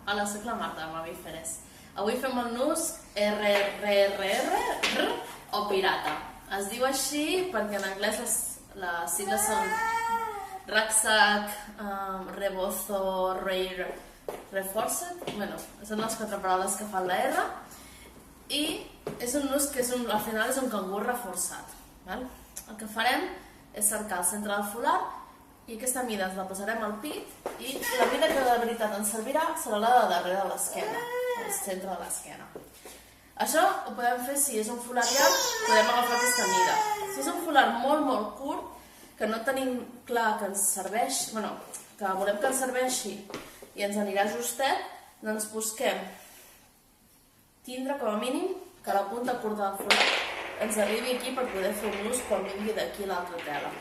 Hola, soc la Marta de Mamíferes. Avui fem el nus RRRR o pirata. Es diu així perquè en anglès les sigles són Rucksack, Rebozo, Rare, Reforced. Bueno, són les 4 paraules que fan la R. I és un nus que al final és un cangur reforçat. El que farem és cercar el centre del folar i aquesta mida ens la posarem al pit i la mida que de veritat ens servirà serà la de darrere de l'esquena, al centre de l'esquena. Això ho podem fer si és un folar llarg, podem agafar aquesta mida. Si és un folar molt curt, que no tenim clar que ens serveix, que volem que ens serveixi i ens anirà justet, doncs busquem tindre com a mínim que la punta curta del folar ens arribi aquí per poder fer un nus quan vingui d'aquí l'altra tela.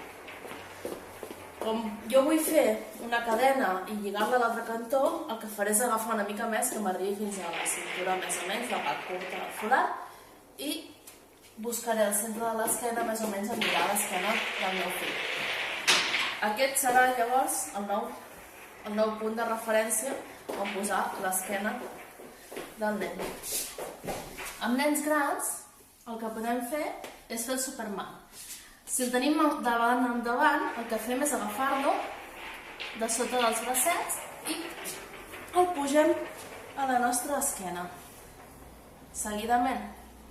Com jo vull fer una cadena i lligar-la a l'altre cantó, el que faré és agafar una mica més que m'arribi fins a la cintura més o menys, la part curta del folar, i buscaré al centre de l'esquena més o menys a mirar l'esquena del meu fill. Aquest serà llavors el nou punt de referència on posar l'esquena del nen. Amb nens grans el que podem fer és fer el Superman. Si el tenim davant endavant, el que fem és agafar-lo de sota dels bracets i el pugem a la nostra esquena. Seguidament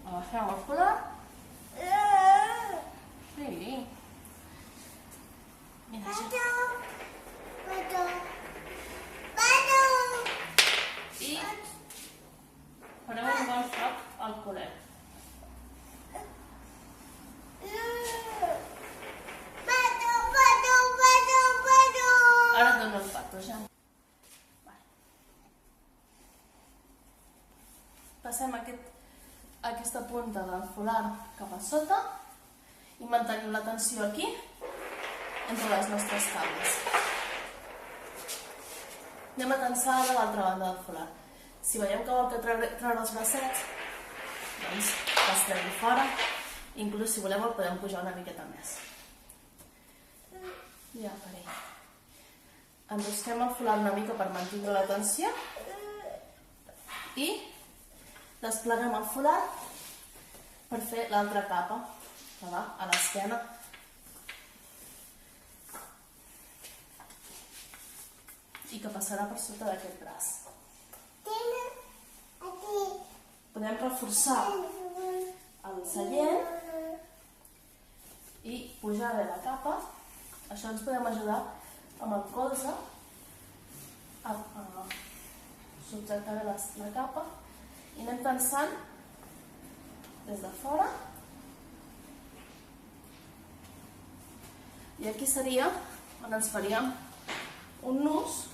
agafem el folar i farem un bon foc al colet. Ara et dono el pato, ja. Passem aquesta punta del folar cap a sota i mantenim la tensió aquí, entre les nostres cames. Anem a tensar de l'altra banda del folar. Si veiem que vol treure els bracets, doncs els trem fora. Inclús si volem el podem pujar una miqueta més. Ja, per ahí. Enrosquem el folar una mica per mantenir la tensió i despleguem el folar per fer l'altra capa que va a l'esquena. I que passarà per sota d'aquest braç. Podem reforçar el seient i pujar bé la capa. Això ens podem ajudar amb el colze a subjectar bé la capa i anem tensant des de fora. I aquí seria on ens faríem un nus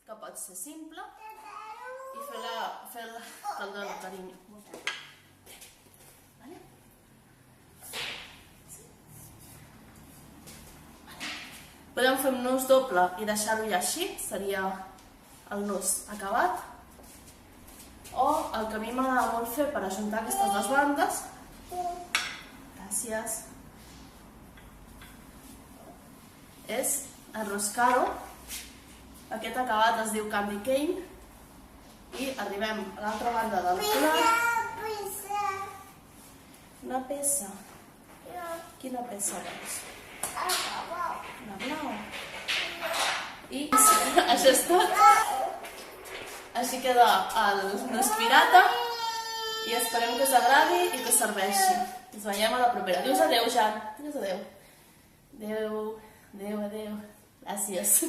que pot ser simple i te'l dono, carinyo. Podem fer un nus doble i deixar-ho ja així, seria el nus acabat. O el que a mi m'agrada molt fer per ajuntar aquestes dues bandes, gràcies, és enroscar-ho. Aquest acabat es diu candy cane i arribem a l'altra banda del folar. Una peça. Quina peça vols? La blau. I això és tot. Així queda el nus pirata i esperem que us agradi i que us serveixi. Ens veiem a la propera. Dius adeu, Jan. Dius adeu. Adeu, adeu, adeu. Gràcies.